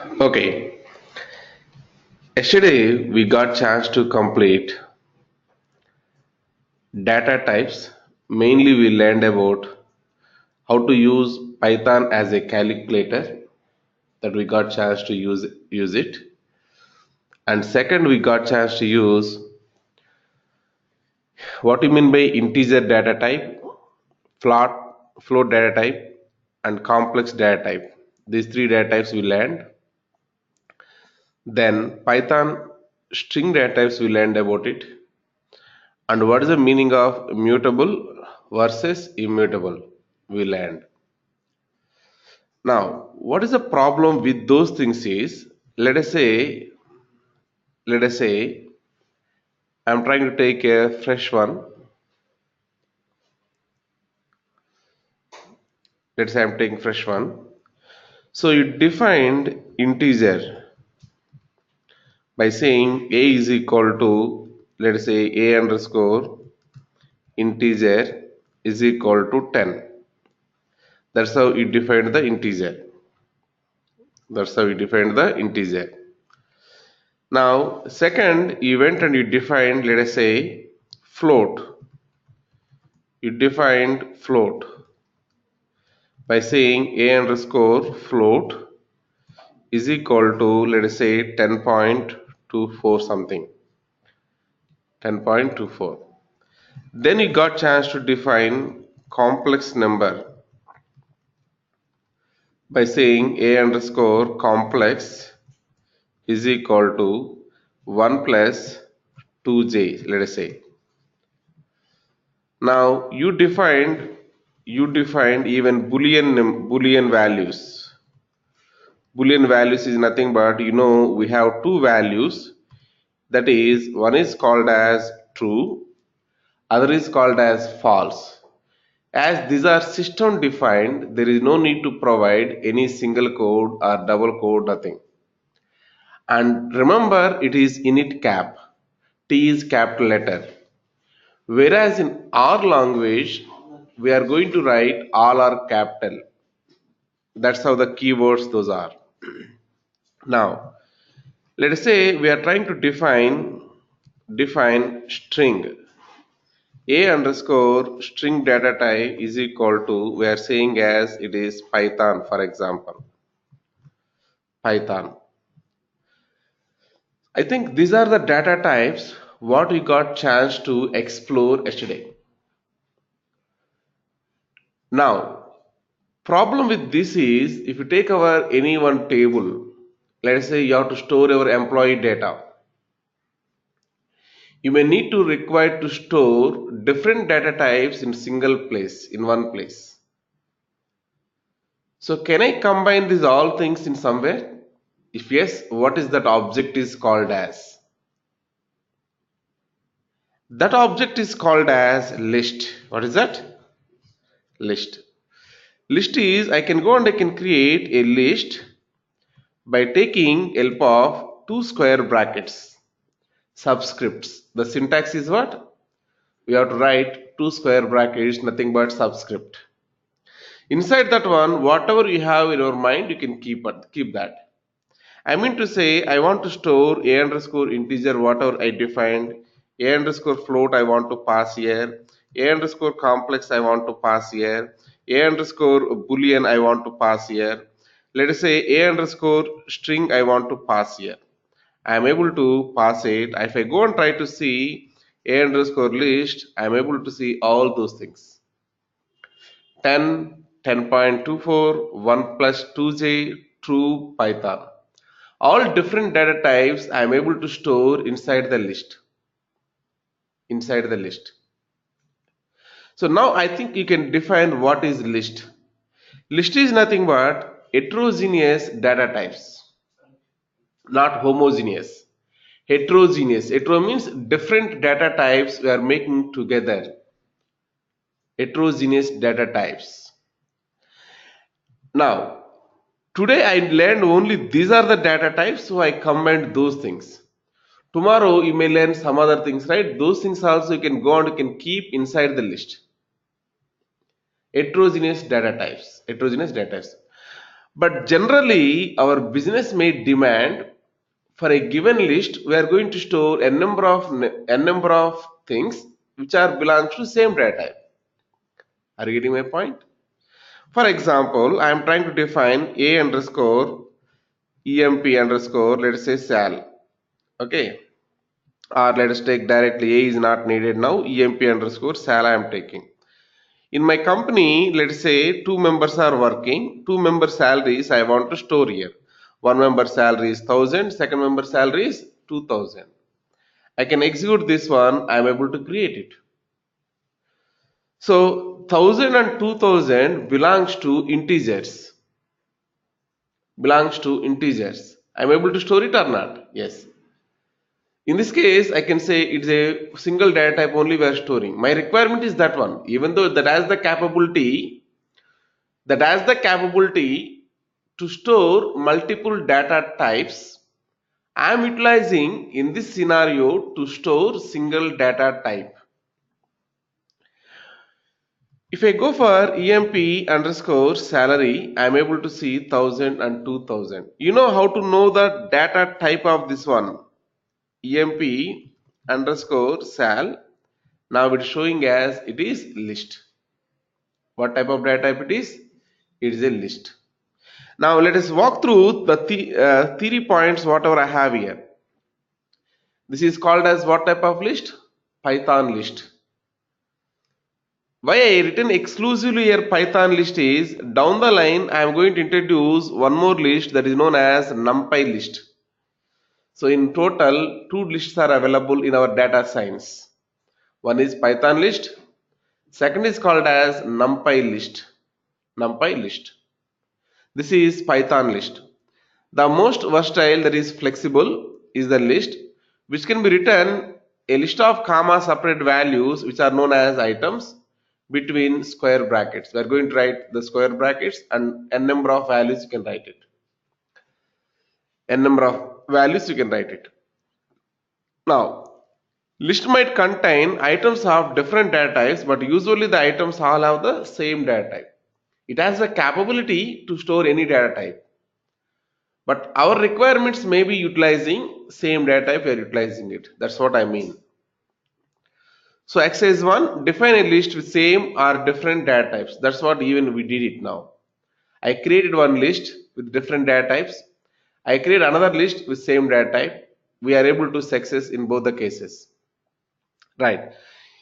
Okay, yesterday we got chance to complete data types. Mainly we learned about how to use Python as a calculator, that we got chance to use it. And second we got chance to use what you mean by integer data type, float float data type and complex data type. These three data types we learned. Then Python string data types we learned about it. And what is the meaning of mutable versus immutable? We learned. Now, what is the problem with those things is, let us say, I'm trying to take a fresh one. Let's say I'm taking fresh one. So you defined integer by saying a is equal to, let us say, a underscore integer is equal to 10. That's how you defined the integer. That's how you defined the integer. Now, second, you went and you defined, let us say, float. You defined float by saying a underscore float is equal to, let us say, 10.24 something. 10.24. Then you got chance to define complex number by saying a underscore complex is equal to 1 plus 2j, let us say. Now you defined even boolean values. Boolean values is nothing but, we have two values, that is, one is called as true, other is called as false. As these are system defined, there is no need to provide any single code or double code, nothing. And remember, it is init cap. T is capital letter. Whereas in our language, we are going to write all are capital. That's how the keywords those are. Now, let us say we are trying to define string. A underscore string data type is equal to, we are saying as it is Python, for example. Python. I think these are the data types what we got chance to explore yesterday. Now, problem with this is, if you take our any one table, let us say you have to store your employee data, you may need to require to store different data types in single place, in one place. So can I combine these all things in somewhere? If yes, what is that object is called as? That object is called as list. What is that? List. List is, I can go and I can create a list by taking help of two square brackets, subscripts. The syntax is what? We have to write two square brackets, nothing but subscript. Inside that one, whatever you have in your mind, you can keep that. I mean to say, I want to store a underscore integer, whatever I defined, a underscore float I want to pass here, a underscore complex I want to pass here, a underscore boolean I want to pass here. Let us say a underscore string I want to pass here. I am able to pass it. If I go and try to see a underscore list, I am able to see all those things. 10, 10.24, 1 plus 2j, true, Python. All different data types I am able to store inside the list. Inside the list. So now I think you can define what is list. List is nothing but heterogeneous data types, not homogeneous. Heterogeneous. Hetero means different data types we are making together. Heterogeneous data types. Now, today I learned only these are the data types, so I combined those things. Tomorrow you may learn some other things, right? Those things also you can go and you can keep inside the list. Heterogeneous data types. Heterogeneous data types. But generally, our business may demand for a given list, we are going to store n number of things which are belongs to same data type. Are you getting my point? For example, I am trying to define a underscore emp underscore, let's say sal. Okay, or let us take directly a is not needed now. Emp underscore sal I am taking. In my company, let's say two members are working, two member salaries I want to store here. One member salary is 1000, second member salary is 2000. I can execute this one, I am able to create it. So 1000 and 2000 belongs to integers. I am able to store it or not? Yes. In this case, I can say it's a single data type only we are storing. My requirement is that one. Even though that has the capability to store multiple data types, I am utilizing in this scenario to store single data type. If I go for EMP underscore salary, I am able to see 1000 and 2000. You know how to know the data type of this one? EMP underscore sal. Now it is showing as it is list. What type of data type it is? It is a list. Now let us walk through the theory points whatever I have here. This is called as what type of list? Python list. Why I written exclusively here Python list is down the line I am going to introduce one more list that is known as NumPy list. So in total two lists are available in our data science. One is Python list, second is called as NumPy list. NumPy list. This is Python list. The most versatile, that is flexible, is the list which can be written a list of comma separate values which are known as items between square brackets. We are going to write the square brackets and n number of values you can write it. N number of values you can write it. Now, list might contain items of different data types, but usually the items all have the same data type. It has the capability to store any data type. But our requirements may be utilizing same data type, we are utilizing it. That's what I mean. So exercise 1, define a list with same or different data types. That's what even we did it now. I created one list with different data types. I create another list with same data type. We are able to success in both the cases. Right.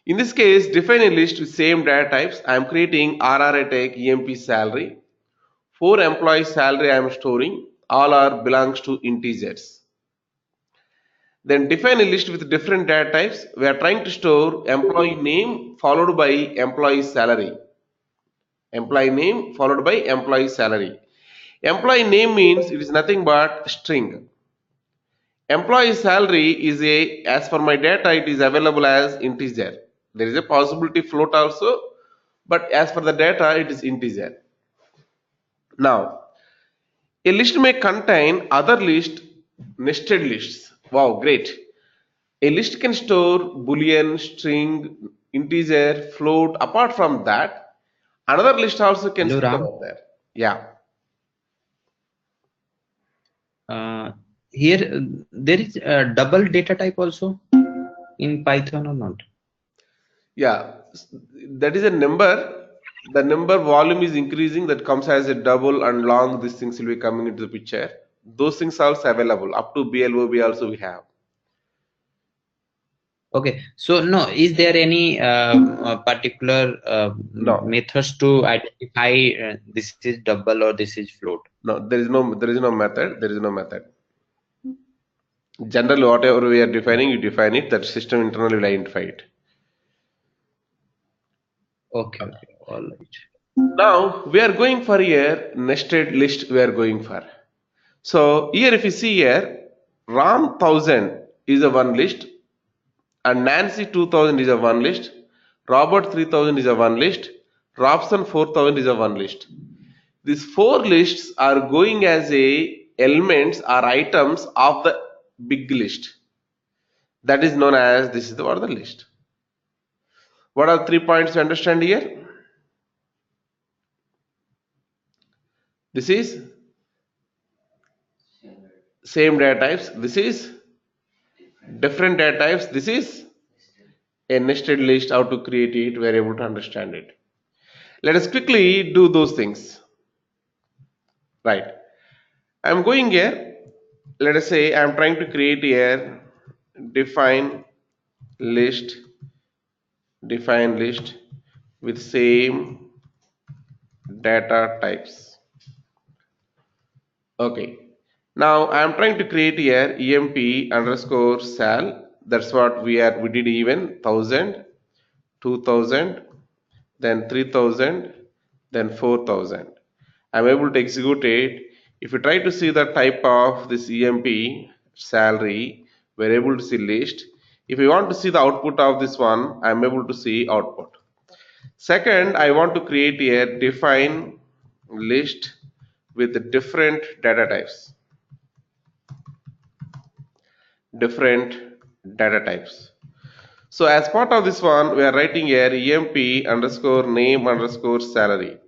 In this case, define a list with same data types. I am creating ITEC EMP salary. 4 employees salary I am storing. All are belongs to integers. Then define a list with different data types. We are trying to store employee name followed by employee salary. Employee name followed by employee salary. Employee name means it is nothing but string. Employee salary is as per my data, it is available as integer. There is a possibility float also, but as per the data, it is integer. Now, a list may contain other list, nested lists. Wow, great. A list can store boolean, string, integer, float. Apart from that, another list also can Hello, store Ram. over there. Yeah. Here there is a double data type also in Python or not? Yeah, that is a number. The number volume is increasing, that comes as a double and long. These things will be coming into the picture. Those things also available up to BLOB also we have. Okay, so no, is there any particular No, methods to identify this is double or this is float? no, there is no method. There is no method. Generally, whatever we are defining, you define it. That system internally will identify it. Okay, okay, all right. Now we are going for a nested list. We are going for. So here, if you see here, Ram 1000 is a one list, and Nancy 2000 is a one list, Robert 3000 is a one list, Robson 4000 is a one list. These four lists are going as a elements or items of the big list. That is known as, this is what the list. What are the 3 points you understand here? This is same data types, this is different data types, this is a nested list. How to create it, we are able to understand it. Let us quickly do those things. Right, I'm going here. Let us say I'm trying to create here define list with same data types. Okay, now I am trying to create here emp underscore sal. That's what we did even 1000, 2000, then 3000, then 4000. I'm able to execute it. If you try to see the type of this emp salary, we're able to see list. If you want to see the output of this one, I'm able to see output. Second, I want to create a define list with different data types. So as part of this one, we are writing here emp underscore name underscore salary.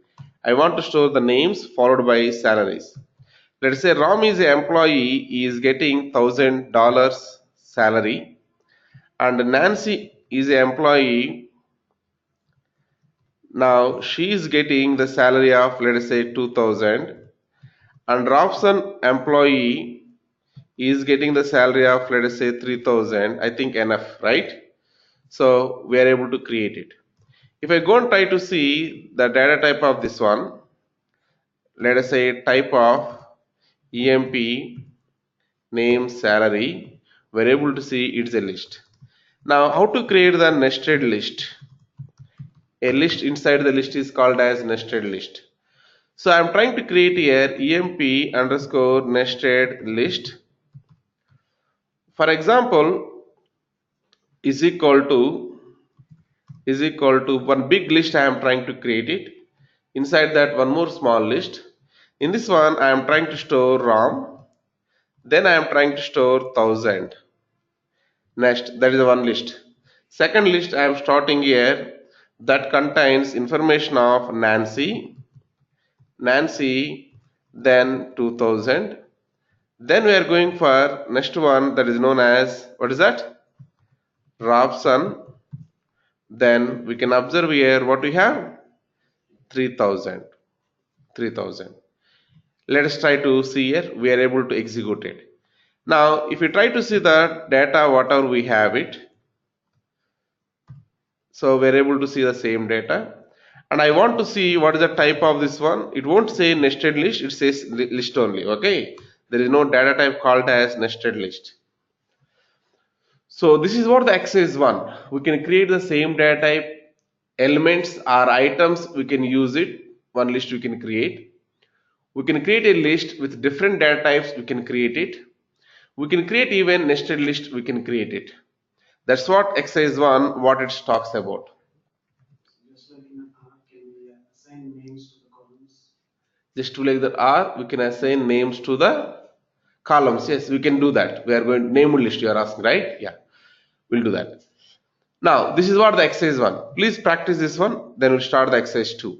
I want to store the names followed by salaries. Let's say Ram is an employee, he is getting $1,000 salary, and Nancy is an employee. Now she is getting the salary of, let us say, 2,000, and Robson employee is getting the salary of, let us say, 3,000. I think enough, right? So we are able to create it. If I go and try to see the data type of this one, let us say type of emp name salary, we're able to see it's a list. Now how to create the nested list? A list inside the list is called as nested list. So I'm trying to create here emp underscore nested list. For example, is equal to one big list I am trying to create it. Inside that one more small list. In this one I am trying to store Ram. Then I am trying to store 1000. Next, that is one list. Second list I am starting here that contains information of Nancy, then 2000. Then we are going for next one that is known as, what is that? Robson. Then we can observe here what we have, 3000. Let us try to see here, we are able to execute it. Now if you try to see the data whatever we have it, so we're able to see the same data, and I want to see what is the type of this one. It won't say nested list, it says list only. Okay, there is no data type called as nested list. So this is what the exercise one. We can create the same data type, elements or items, we can use it. One list we can create. We can create a list with different data types, we can create it. We can create even nested list, we can create it. That's what exercise 1 what it talks about. Just like in R, can we assign names to the columns? Just to like that R, we can assign names to the columns. Yes, we can do that. We are going name list, you are asking, right? Yeah, we'll do that. Now this is what the exercise 1. Please practice this one, then we'll start the exercise 2.